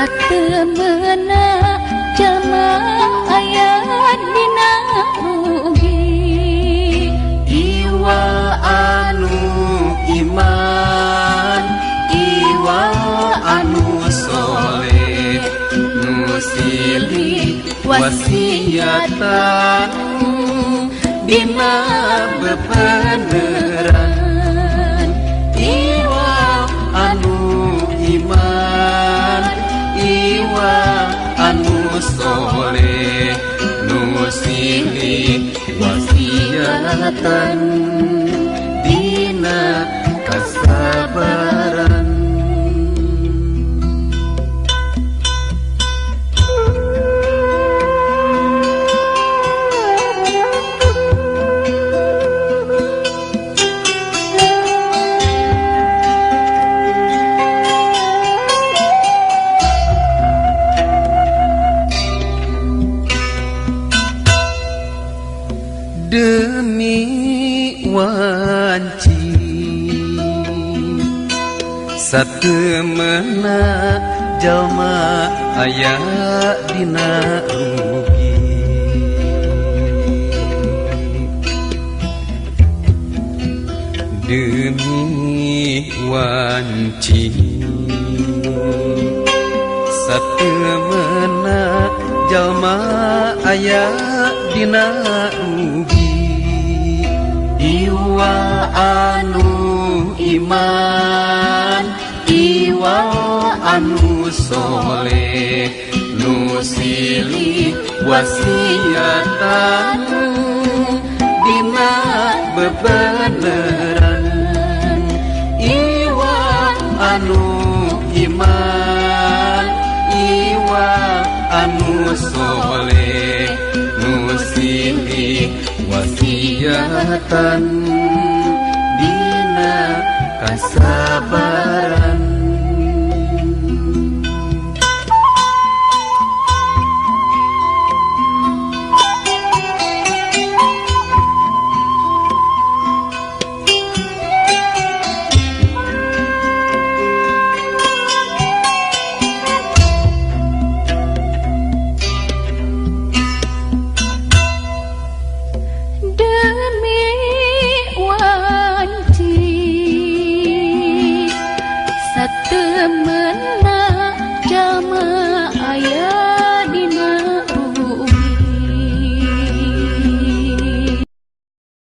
satemena jalma aya dina rugi iwa anu iman iwa anu soleh nu silih wasiatan dina bebeneran iwa anu iman iwa anu soleh nu silih wasiatan dina kasabaran demi wanci satemena jalma aya dina rugi demi wanci satemena jalma aya dina rugi iwa anu iman iwa anu soleh nu silih wasiatan dina bebeneran iwa anu iman iwa anu soleh nu silih wasiatan dina kasabaran